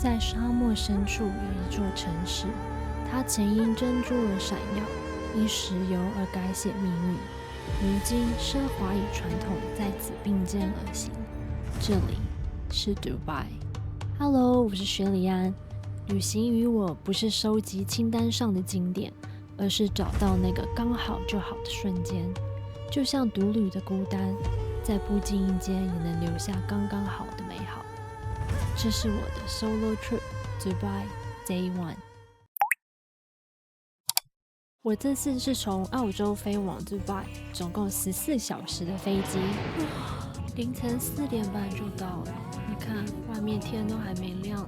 在沙漠深处有一座城市，它曾因珍珠而闪耀，因石油而改写命运。如今，奢华与传统在此并肩而行。这里是 Dubai。Hello， 我是雪里安。旅行于我不是收集清单上的景点，而是找到那个刚好就好的瞬间。就像独旅的孤单，在不经意间也能留下刚刚好的美好。这是我的 Solo Trip Dubai Day 1。我这次是从澳洲飞往 Dubai， 总共14小时的飞机，凌晨4点半就到了。你看，外面天都还没亮。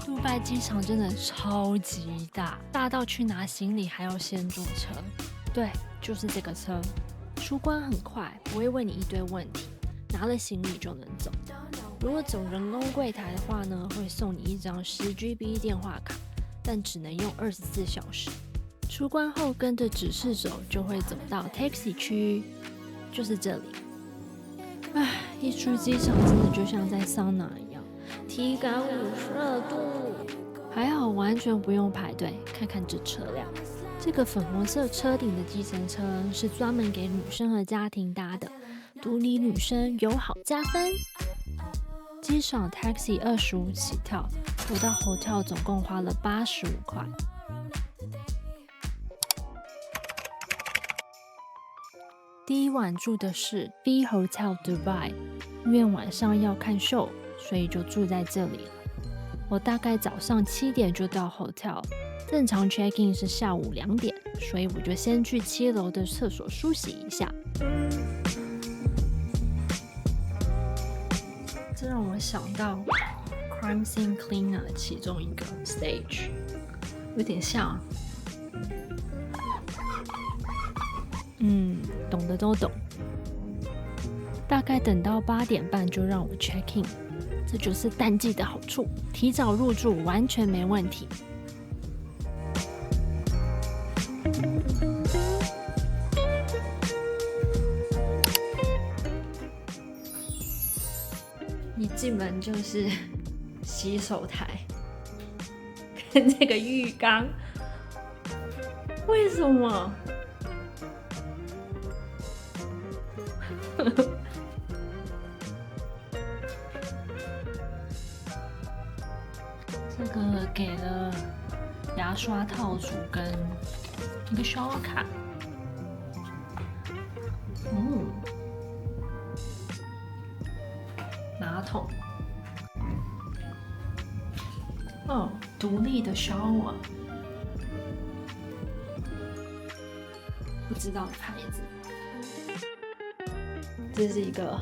杜拜机场真的超级大，大到去拿行李还要先坐车。对，就是这个车。出关很快，不会问你一堆问题，拿了行李就能走。如果走人工柜台的话呢，会送你一张10GB 电话卡，但只能用24小时。出关后跟着指示走，就会走到 taxi 区，就是这里。一出机场真的就像在桑拿一样，体感52度。还好完全不用排队。看看这车辆，这个粉红色车顶的计程车是专门给女生和家庭搭的，独立女生友好加分。机场 taxi 25起跳，我到 hotel 总共花了85块。第一晚住的是 V Hotel Dubai， 因为晚上要看秀，所以就住在这里了。我大概早上7点就到 hotel， 正常 check in 是下午2点，所以我就先去7楼的厕所梳洗一下。这让我想到 Crime Scene Cleaner 的其中一个 stage， 有点像。懂的都懂。大概等到8点半就让我 check in， 这就是淡季的好处，提早入住完全没问题。一进门就是洗手台跟这个浴缸，为什么？这个给了牙刷套组跟一个刷卡。马桶。独立的shower，不知道的牌子。这是一个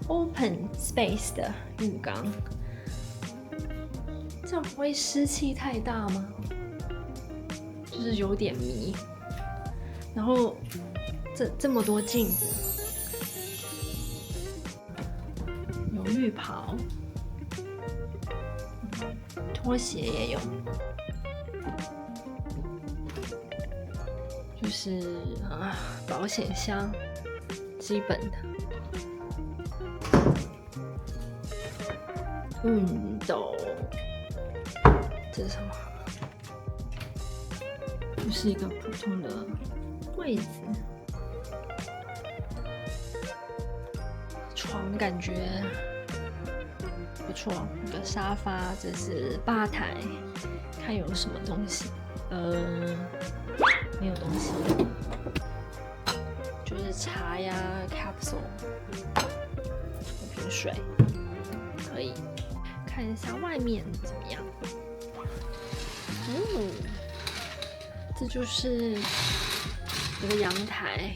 open space 的浴缸，这样不会湿气太大吗？就是有点迷。然后这么多镜子，有浴袍，拖鞋也有，就是保险箱，基本的。熨斗，这是什么？就是一个普通的柜子。床感觉不错，一个沙发，这是吧台，看有什么东西。没有东西，就是茶呀 ，capsule， 一瓶水，可以。看一下外面怎么样。这就是这个阳台，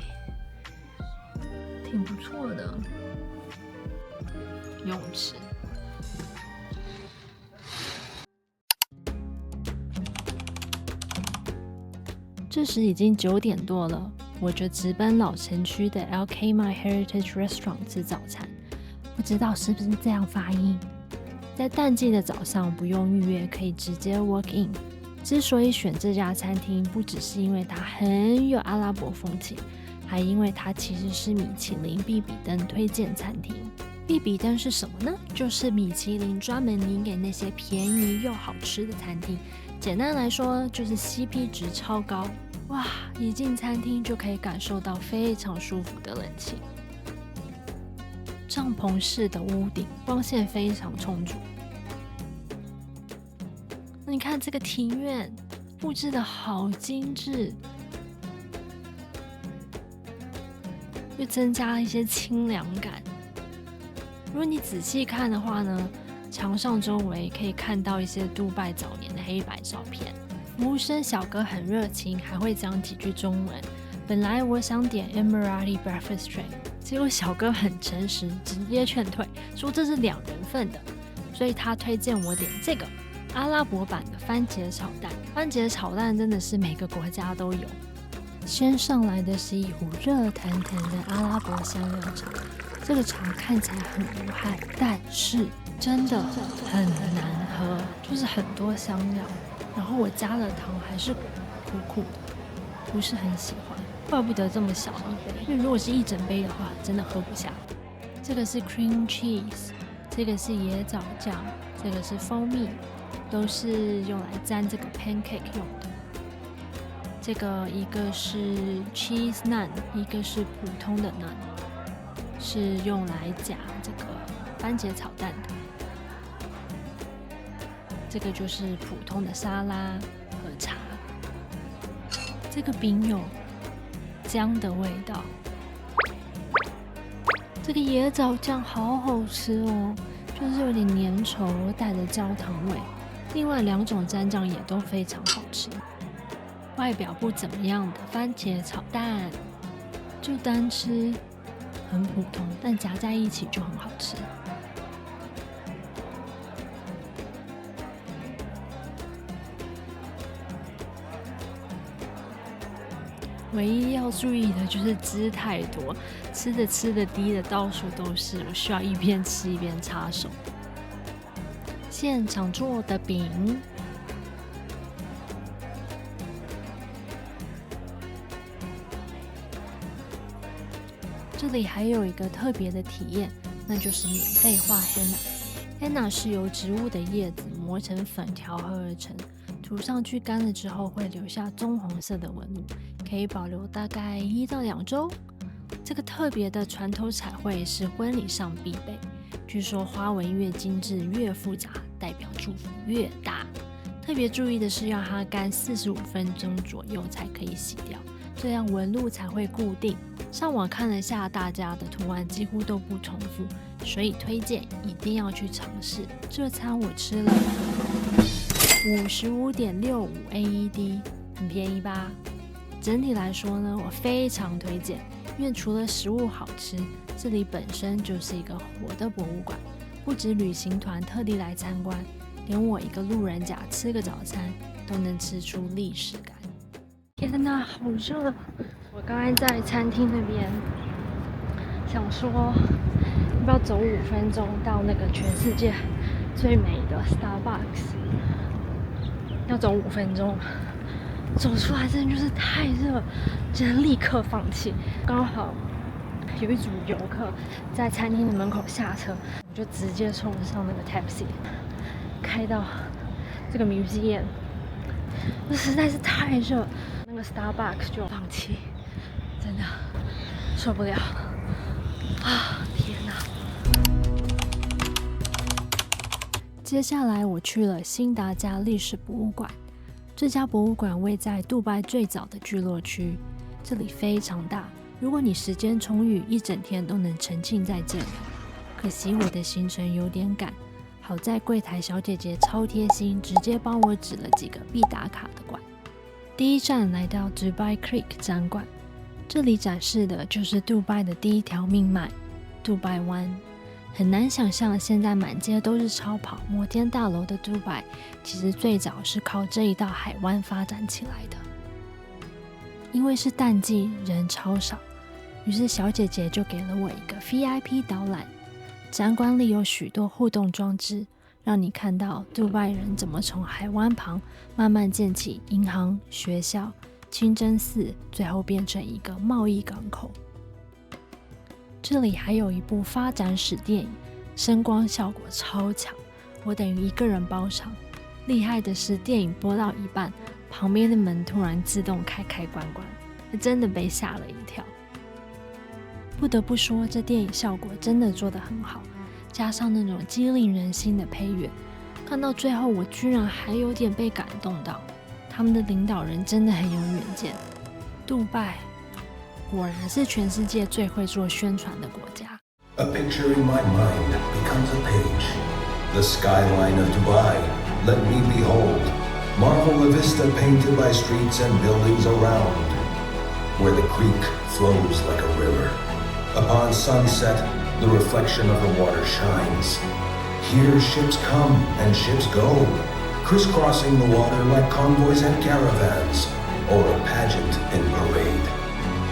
挺不错的。游泳池。这时已经9点多了，我就直奔老城区的 Al-Khaimah Heritage Restaurant 吃早餐。不知道是不是这样发音？在淡季的早上不用预约，可以直接 walk in。之所以选这家餐厅，不只是因为它很有阿拉伯风情，还因为它其实是米其林必比登推荐餐厅。必比登是什么呢？就是米其林专门拟给那些便宜又好吃的餐厅。简单来说，就是 CP 值超高。哇，一进餐厅就可以感受到非常舒服的冷气。帐篷式的屋顶，光线非常充足。你看这个庭院布置得好精致，又增加了一些清凉感。如果你仔细看的话呢，墙上周围可以看到一些杜拜早年的黑白照片。服务生小哥很热情，还会讲几句中文。本来我想点 Emirati Breakfast Tray， 结果小哥很诚实，直接劝退，说这是2人份的，所以他推荐我点这个阿拉伯版的番茄炒蛋。番茄炒蛋真的是每个国家都有。先上来的是一壶热腾腾的阿拉伯香料茶，这个茶看起来很无害，但是真的很难喝，就是很多香料，然后我加了糖还是苦苦的，不是很喜欢。怪不得这么小一杯，因为如果是一整杯的话，真的喝不下。这个是 cream cheese， 这个是椰枣酱，这个是蜂蜜，都是用来沾这个 pancake 用的。这个一个是 cheese naan， 一个是普通的 naan， 是用来夹这个番茄炒蛋的。这个就是普通的沙拉和茶。这个饼有姜的味道，这个椰枣酱好好吃哦，就是有点粘稠，带着焦糖味。另外2种蘸酱也都非常好吃。外表不怎么样的番茄炒蛋，就单吃很普通，但夹在一起就很好吃。唯一要注意的就是汁太多，吃的滴的到处都是，我需要一边吃一边擦手。现场做的饼，这里还有一个特别的体验，那就是免费画 henna。henna 是由植物的叶子磨成粉调和而成，涂上去干了之后会留下棕红色的纹路，可以保留大概1到2周。这个特别的船头彩绘是婚礼上必备，据说花纹越精致越复杂，代表祝福越大。特别注意的是要它干45分钟左右才可以洗掉，这样纹路才会固定。上网看了下，大家的图案几乎都不重复，所以推荐一定要去尝试。这餐我吃了55.65 AED， 很便宜吧？整体来说呢，我非常推荐，因为除了食物好吃，这里本身就是一个活的博物馆，不止旅行团特地来参观，连我一个路人甲吃个早餐都能吃出历史感。天哪，好热！我刚才在餐厅那边想说，要不要走5分钟到那个全世界最美的 Starbucks？ 要走5分钟，走出来真的就是太热，真的立刻放弃。刚好有一组游客在餐厅的门口下车，我就直接冲上那个 taxi， 开到这个 museum。这实在是太热，那个 Starbucks 就放弃，真的受不了啊！天哪！接下来我去了辛达加历史博物馆，这家博物馆位在杜拜最早的聚落区，这里非常大，如果你时间充裕，一整天都能沉浸在这里。可惜我的行程有点赶，好在柜台小姐姐超贴心，直接帮我指了几个必打卡的馆。第一站来到 Dubai Creek 展馆，这里展示的就是杜拜的第一条命脉——杜拜湾。很难想象现在满街都是超跑、摩天大楼的杜拜，其实最早是靠这一道海湾发展起来的。因为是淡季，人超少，于是小姐姐就给了我一个 VIP 导览。展馆里有许多互动装置，让你看到杜拜人怎么从海湾旁慢慢建起银行、学校、清真寺，最后变成一个贸易港口。这里还有一部发展史电影，声光效果超强，我等于一个人包场。厉害的是，电影播到一半，旁边的门突然自动开关，真的被吓了一跳。不得不说，这电影效果真的做得很好，加上那种激励人心的配乐，看到最后我居然还有点被感动到。他们的领导人真的很有远见，杜拜果然是全世界最会做宣传的国家。A picture in my mind becomes a page. The skyline of Dubai, let me behold. Marvel a vista painted by streets and buildings around, where the creek flows like a river. Upon sunset, the reflection of the water shines. Here ships come and ships go, crisscrossing the water like convoys and caravans, or a pageant in parade.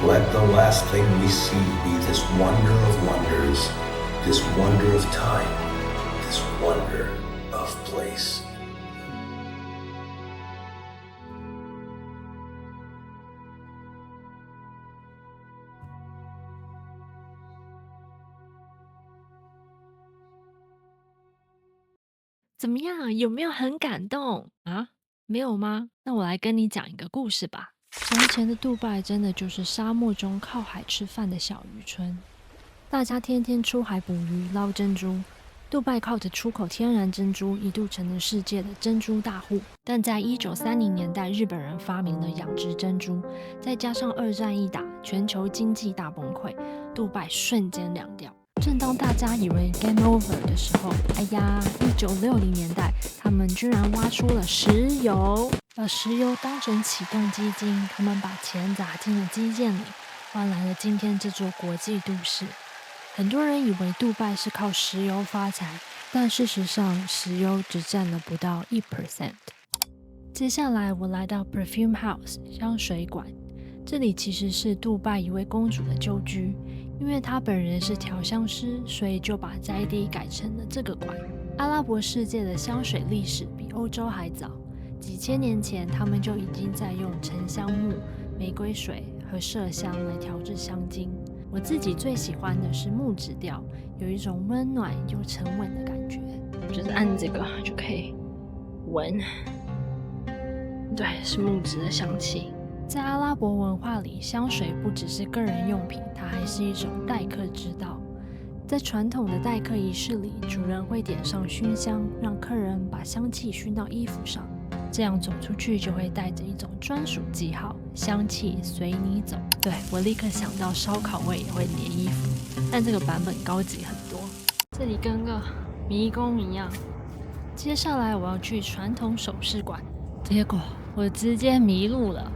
Let the last thing we see be this wonder of wonders, this wonder of time, this wonder of place. 怎么样？有没有很感动啊？没有吗？那我来跟你讲一个故事吧。从前的杜拜真的就是沙漠中靠海吃饭的小渔村，大家天天出海捕鱼捞珍珠。杜拜靠着出口天然珍珠一度成了世界的珍珠大户，但在1930年代，日本人发明了养殖珍珠，再加上二战一打，全球经济大崩溃，杜拜瞬间凉掉。正当大家以为 game over 的时候，哎呀，1960年代，他们居然挖出了石油，把石油当成启动基金，他们把钱砸进了基建里，换来了今天这座国际都市。很多人以为杜拜是靠石油发财，但事实上，石油只占了不到1%。接下来，我来到 Perfume House 香水馆，这里其实是杜拜一位公主的旧居。因为他本人是调香师，所以就把宅邸改成了这个馆。阿拉伯世界的香水历史比欧洲还早，几千年前他们就已经在用沉香木、玫瑰水和麝香来调制香精。我自己最喜欢的是木质调，有一种温暖又沉稳的感觉，就是按这个就可以闻，对，是木质的香气。在阿拉伯文化里，香水不只是个人用品，它还是一种待客之道。在传统的待客仪式里，主人会点上熏香，让客人把香气熏到衣服上，这样走出去就会带着一种专属记号，香气随你走。对，我立刻想到烧烤味也会粘衣服，但这个版本高级很多。这里跟个迷宫一样。接下来我要去传统首饰馆，结果我直接迷路了。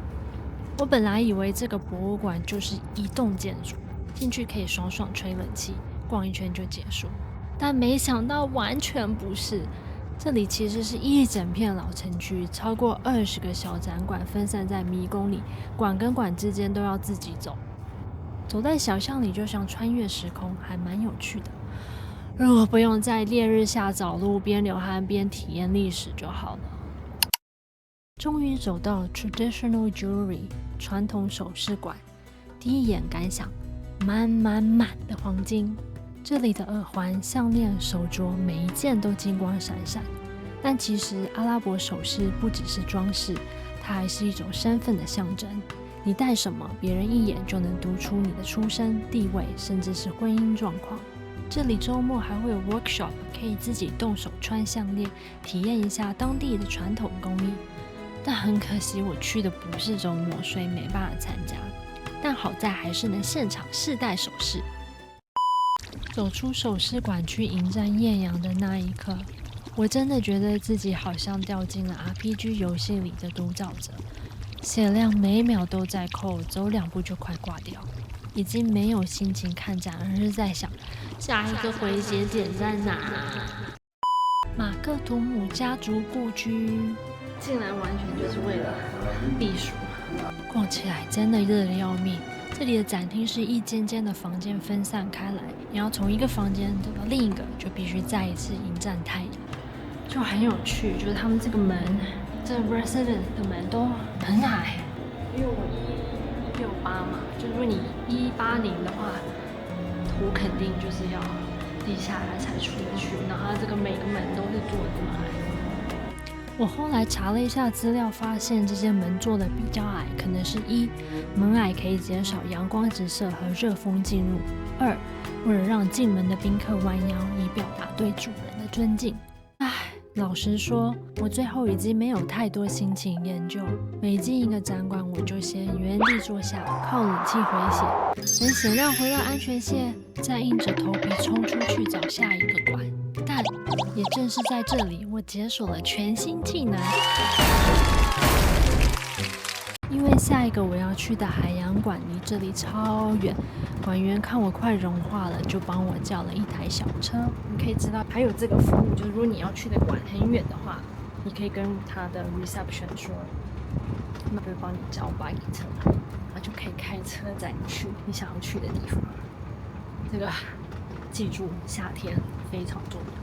我本来以为这个博物馆就是一栋建筑，进去可以爽爽吹冷气，逛一圈就结束，但没想到完全不是。这里其实是一整片老城区，超过20个小展馆分散在迷宫里，馆跟馆之间都要自己走。走在小巷里就像穿越时空，还蛮有趣的。如果不用在烈日下找路，边流汗边体验历史就好了。终于走到 Traditional Jewelry 传统首饰馆，第一眼感想，满的黄金。这里的耳环、项链、手镯每一件都金光闪闪。但其实阿拉伯首饰不只是装饰，它还是一种身份的象征。你戴什么，别人一眼就能读出你的出身、地位，甚至是婚姻状况。这里周末还会有 workshop， 可以自己动手穿项链，体验一下当地的传统工艺。但很可惜我去的不是周末，所以没办法参加。但好在还是能现场试戴首饰。走出首饰馆去迎战艳阳的那一刻，我真的觉得自己好像掉进了 RPG 游戏里的独角者，血量每秒都在扣，走2步就快挂掉。已经没有心情看展，而是在想下一个回血点在哪。马克图姆家族故居，竟然完全就是为了避暑。逛起来真的热得要命。这里的展厅是一间间的房间分散开来，你要从一个房间走到另一个，就必须再一次迎战太阳，就很有趣。就是他们这个门，这 resident 的门都很矮，因为我168嘛，就如果你180的话，我肯定就是要低下来才出得去，然后它这个每个门都是做得这么矮。我后来查了一下资料，发现这些门做的比较矮，可能是一，门矮可以减少阳光直射和热风进入；二，为了让进门的宾客弯腰，以表达对主人的尊敬。老实说，我最后已经没有太多心情研究。每进一个展馆，我就先原地坐下，靠冷气回血，等血量回到安全线，再硬着头皮冲出去找下一个馆。但也正是在这里，我解锁了全新技能。因为下一个我要去的海洋馆离这里超远，馆员看我快融化了，就帮我叫了一台小车。你可以知道还有这个服务，就是如果你要去的馆很远的话，你可以跟他的 reception 说，那就帮你叫 bike 车，然后就可以开车载你去你想要去的地方。这个记住，夏天非常重要。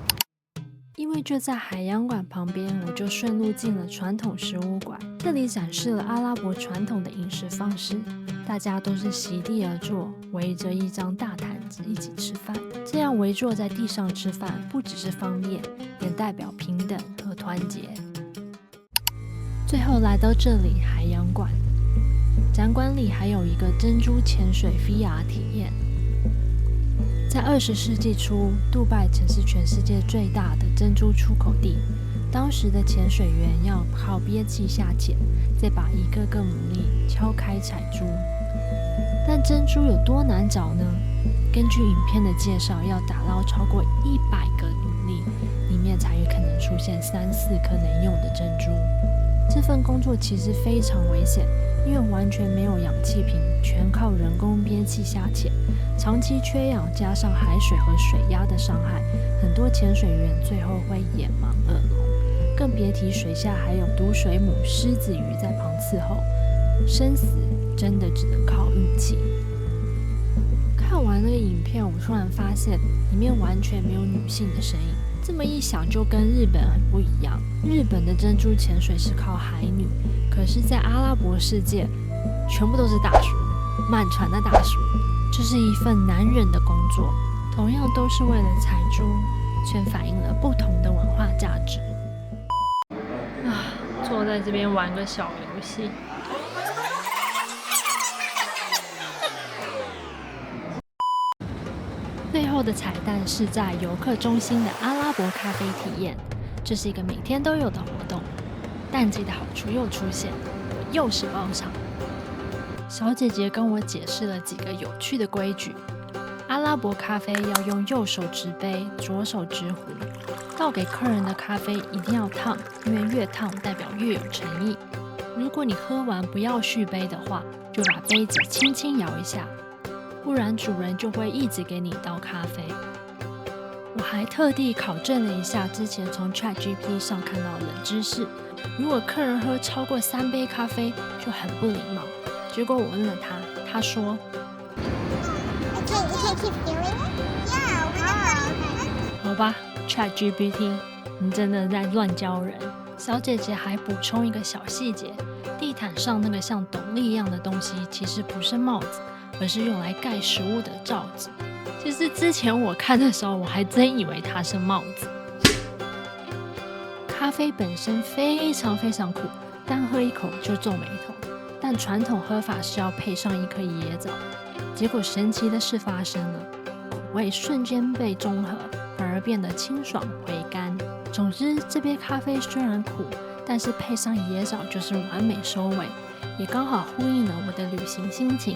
因为就在海洋馆旁边，我就顺路进了传统食物馆。这里展示了阿拉伯传统的饮食方式，大家都是席地而坐，围着一张大毯子一起吃饭。这样围坐在地上吃饭，不只是方便，也代表平等和团结。最后来到这里海洋馆，展馆里还有一个珍珠潜水 VR 体验。在20世纪初，杜拜曾是全世界最大的珍珠出口地。当时的潜水员要靠憋气下潜，再把一个个牡蛎敲开采珠。但珍珠有多难找呢？根据影片的介绍，要打捞超过100个牡蛎，里面才有可能出现3-4颗能用的珍珠。这份工作其实非常危险，因为完全没有氧气瓶，全靠人工憋气下潜，长期缺氧加上海水和水压的伤害，很多潜水员最后会眼盲耳聋，更别提水下还有毒水母、狮子鱼在旁伺候，生死真的只能靠运气。看完那个影片，我突然发现里面完全没有女性的声音。这么一想，就跟日本很不一样。日本的珍珠潜水是靠海女，可是，在阿拉伯世界，全部都是大叔，满船的大叔。这是一份男人的工作，同样都是为了采珠，却反映了不同的文化价值。坐在这边玩个小游戏。最后的彩蛋是在游客中心的阿拉伯咖啡体验，这是一个每天都有的活动。淡季的好处又出现，又是包场。小姐姐跟我解释了几个有趣的规矩。阿拉伯咖啡要用右手执杯，左手执壶。倒给客人的咖啡一定要烫，因为越烫代表越有诚意。如果你喝完不要续杯的话，就把杯子轻轻摇一下，不然主人就会一直给你倒咖啡。我还特地考证了一下之前从 ChatGPT 上看到的冷知识，如果客人喝超过3杯咖啡就很不礼貌。结果我问了他，他说好吧 ChatGPT 你真的在乱教人。小姐姐还补充一个小细节，地毯上那个像斗笠一样的东西其实不是帽子，而是用来盖食物的罩子。其实之前我看的时候，我还真以为它是帽子。咖啡本身非常非常苦，单喝一口就皱眉头。但传统喝法是要配上一颗椰枣，结果神奇的事发生了，苦味瞬间被中和，反而变得清爽回甘。总之，这杯咖啡虽然苦，但是配上椰枣就是完美收尾，也刚好呼应了我的旅行心情。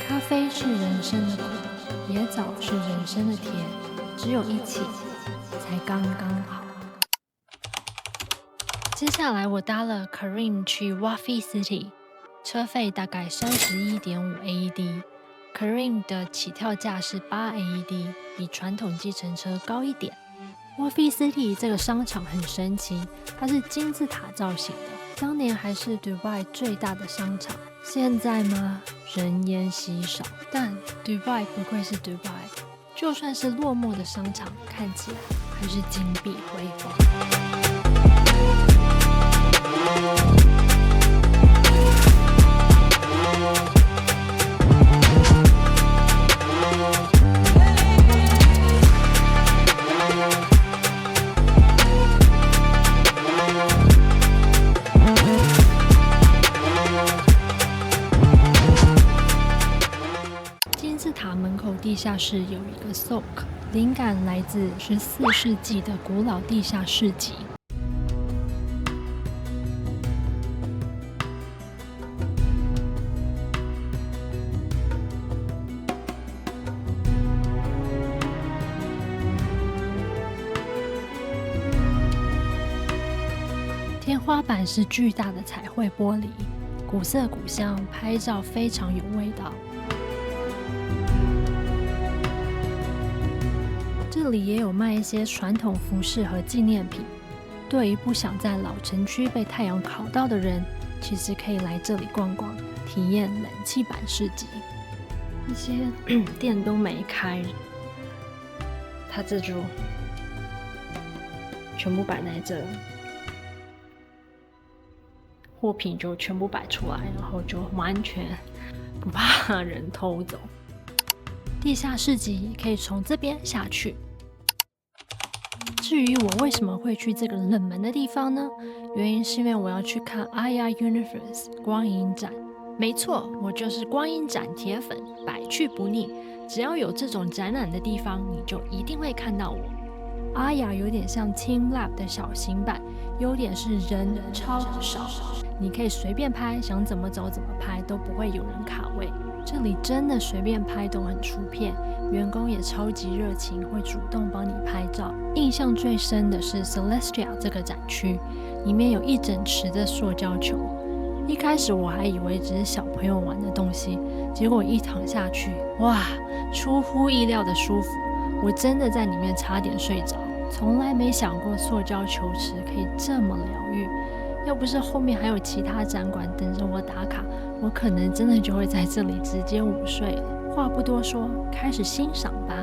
咖啡是人生的苦，椰枣是人生的甜，只有一起才刚刚好。接下来我搭了 Careem 去 Wafi City， 车费大概31.5 AED。Careem 的起跳价是8 AED， 比传统计程车高一点。Wafi City 这个商场很神奇，它是金字塔造型的，当年还是 Dubai 最大的商场。现在吗？人烟稀少，但 Dubai 不愧是 Dubai， 就算是落寞的商场，看起来还是金碧辉煌。地下室有一个 soak， 灵感来自14世纪的古老地下市集。天花板是巨大的彩绘玻璃，古色古香，拍照非常有味道。这里也有卖一些传统服饰和纪念品。对于不想在老城区被太阳烤到的人，其实可以来这里逛逛，体验冷气版市集。一些店都没开，它这就全部摆在这。货品就全部摆出来，然后就完全不怕人偷走。地下市集可以从这边下去。至于我为什么会去这个冷门的地方呢？原因是因为我要去看 Aya Universe 光影展。没错，我就是光影展铁粉，百去不腻。只要有这种展览的地方，你就一定会看到我。Aya 有点像 TeamLab 的小型版，优点是人超少，你可以随便拍，想怎么走怎么拍，都不会有人卡位。这里真的随便拍都很出片，员工也超级热情，会主动帮你拍照。印象最深的是 Celestia 这个展区，里面有一整池的塑胶球。一开始我还以为只是小朋友玩的东西，结果一躺下去，哇，出乎意料的舒服，我真的在里面差点睡着。从来没想过塑胶球池可以这么疗愈，要不是后面还有其他展馆等着我打卡，我可能真的就会在这里直接午睡了。话不多说，开始欣赏吧。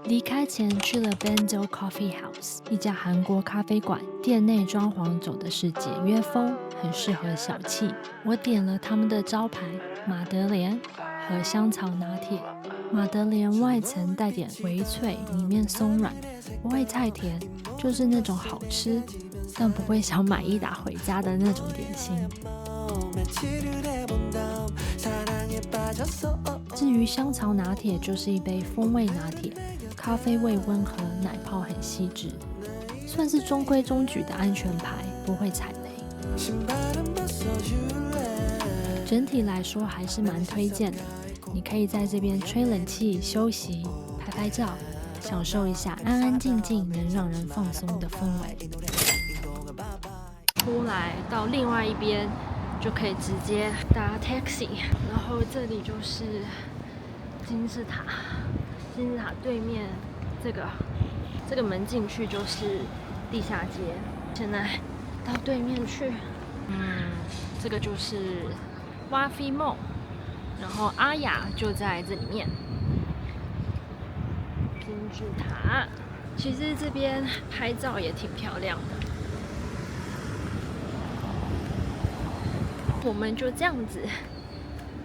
离开前去了 Bento Coffee House， 一家韩国咖啡馆，店内装潢走的是简约风，很适合小气。我点了他们的招牌马德莲和香草拿铁。马德莲外层带点微脆，里面松软，不会太甜，就是那种好吃但不会想买一打回家的那种点心。至于香草拿铁，就是一杯风味拿铁，咖啡味温和，奶泡很细致，算是中规中矩的安全牌，不会踩雷。整体来说还是蛮推荐的，你可以在这边吹冷气、休息、拍拍照，享受一下安安静静能让人放松的氛围。出来到另外一边就可以直接搭 taxi， 然后这里就是金字塔。金字塔对面这个门进去就是地下街。现在到对面去，这个就是Wafi Mall， 然后阿雅就在这里面。金字塔，其实这边拍照也挺漂亮的。我们就这样子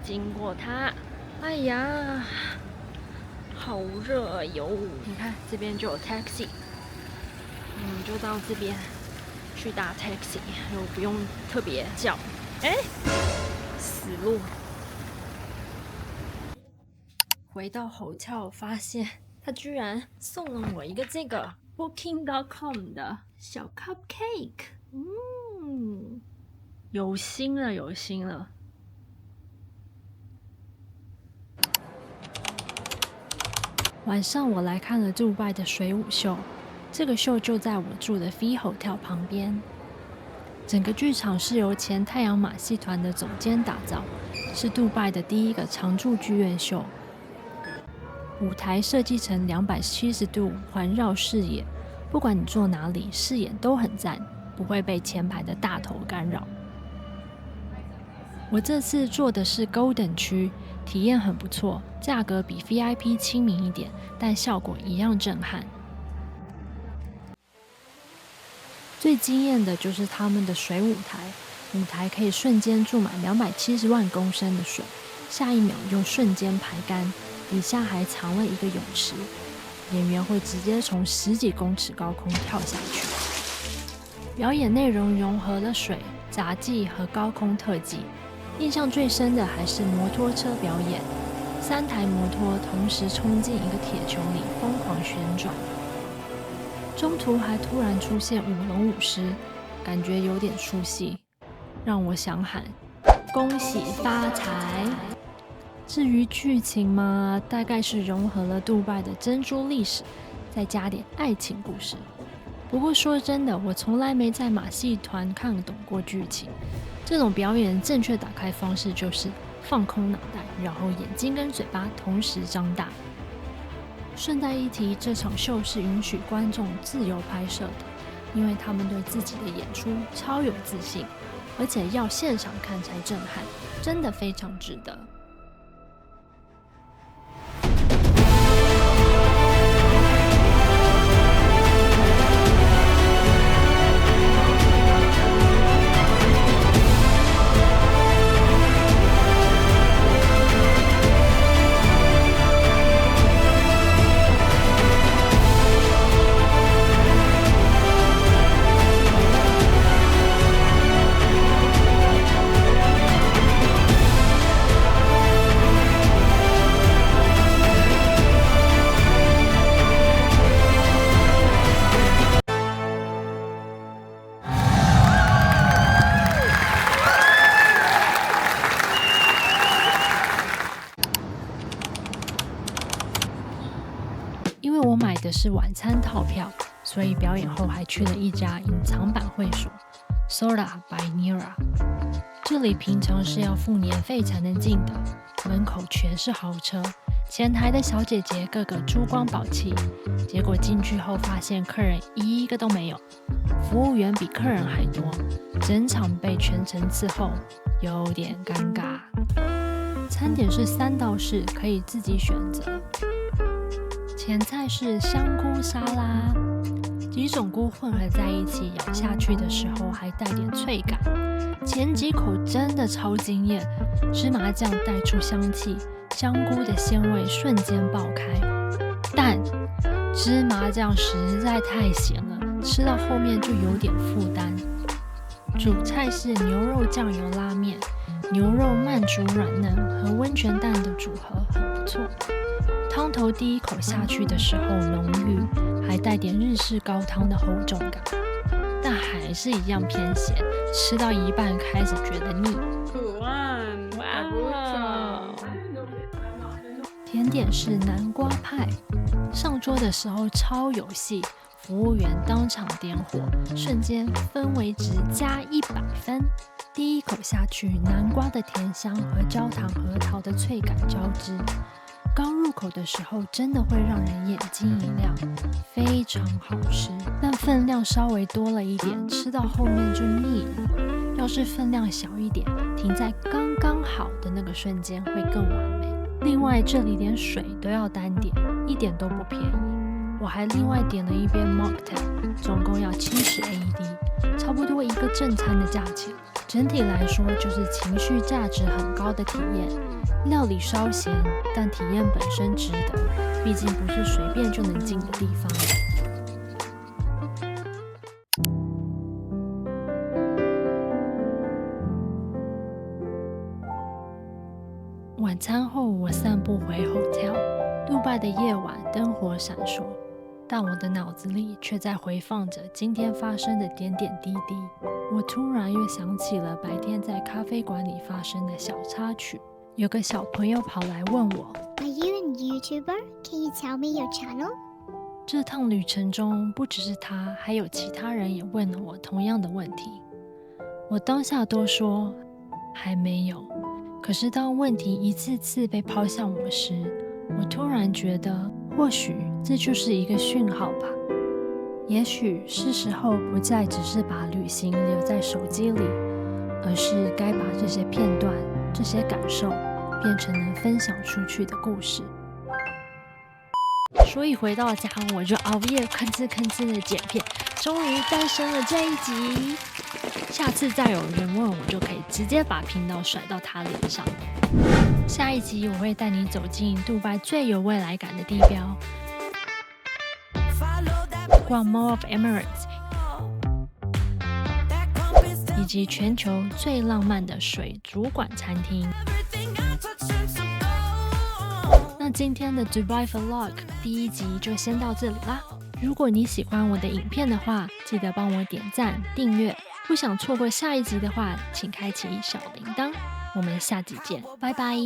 经过它，哎呀，好热哟！你看这边就有 taxi， 就到这边去搭 taxi， 又不用特别叫。死路！回到 hotel 发现他居然送了我一个这个 Booking.com 的小 cupcake， 有心了，有心了。晚上我来看了杜拜的水舞秀，这个秀就在我住的 V Hotel 旁边。整个剧场是由前太阳马戏团的总监打造，是杜拜的第一个常驻剧院秀。舞台设计成270度环绕视野，不管你坐哪里，视野都很赞，不会被前排的大头干扰。我这次坐的是 Golden 区，体验很不错，价格比 VIP 亲民一点，但效果一样震撼。最惊艳的就是他们的水舞台，舞台可以瞬间注满270万公升的水，下一秒又瞬间排干，底下还藏了一个泳池，演员会直接从10几公尺高空跳下去。表演内容融合了水、杂技和高空特技。印象最深的还是摩托车表演，3台摩托同时冲进一个铁球里疯狂旋转，中途还突然出现舞龙舞狮，感觉有点出戏，让我想喊恭喜发财。至于剧情嘛，大概是融合了杜拜的珍珠历史，再加点爱情故事。不过说真的，我从来没在马戏团看懂过剧情。这种表演正确打开方式就是放空脑袋，然后眼睛跟嘴巴同时张大。顺带一提，这场秀是允许观众自由拍摄的，因为他们对自己的演出超有自信，而且要现场看才震撼，真的非常值得。因为我买的是晚餐套票，所以表演后还去了一家隐藏版会所 Sola by Nira。 这里平常是要付年费才能进的，门口全是豪车，前台的小姐姐个个珠光宝气，结果进去后发现客人一个都没有，服务员比客人还多，整场被全程伺候，有点尴尬。餐点是3道式，可以自己选择。前菜是香菇沙拉，几种菇混合在一起，咬下去的时候还带点脆感。前几口真的超惊艳，芝麻酱带出香气，香菇的鲜味瞬间爆开。但芝麻酱实在太咸了，吃到后面就有点负担。主菜是牛肉酱油拉面，牛肉慢煮软嫩和温泉蛋的组合很不错。汤头第一口下去的时候浓郁，还带点日式高汤的厚重感，但还是一样偏咸，吃到一半开始觉得腻。甜点是南瓜派，上桌的时候超有戏，服务员当场点火，瞬间氛围值加100分。第一口下去，南瓜的甜香和焦糖核桃的脆感交织，刚入口的时候真的会让人眼睛一亮，非常好吃，但分量稍微多了一点，吃到后面就腻了。要是分量小一点，停在刚刚好的那个瞬间会更完美。另外这里连水都要单点，一点都不便宜。我还另外点了一杯 mocktail， 总共要70 AED， 差不多一个正餐的价钱。整体来说就是情绪价值很高的体验，料理稍咸，但体验本身值得。毕竟不是随便就能进的地方。晚餐后，我散步回 hotel。杜拜的夜晚灯火闪烁，但我的脑子里却在回放着今天发生的点点滴滴。我突然又想起了白天在咖啡馆里发生的小插曲。有个小朋友跑来问我 Are you an YouTuber? Can you tell me your channel? 这趟旅程中，不只是他，还有其他人也问了我同样的问题。我当下多说还没有，可是当问题一次次被抛向我时，我突然觉得，或许这就是一个讯号吧。也许是时候不再只是把旅行留在手机里，而是该把这些片段、这些感受变成能分享出去的故事。所以回到家，我就熬夜吭哧吭哧的剪片，终于诞生了这一集。下次再有人问我，就可以直接把频道甩到他脸上。下一集我会带你走进杜拜最有未来感的地标，逛 Mall of Emirates， 以及全球最浪漫的水族馆餐厅。那今天的 Dubai Vlog 第一集就先到这里啦。如果你喜欢我的影片的话，记得帮我点赞、订阅。不想错过下一集的话，请开启小铃铛。我们下集见，拜拜。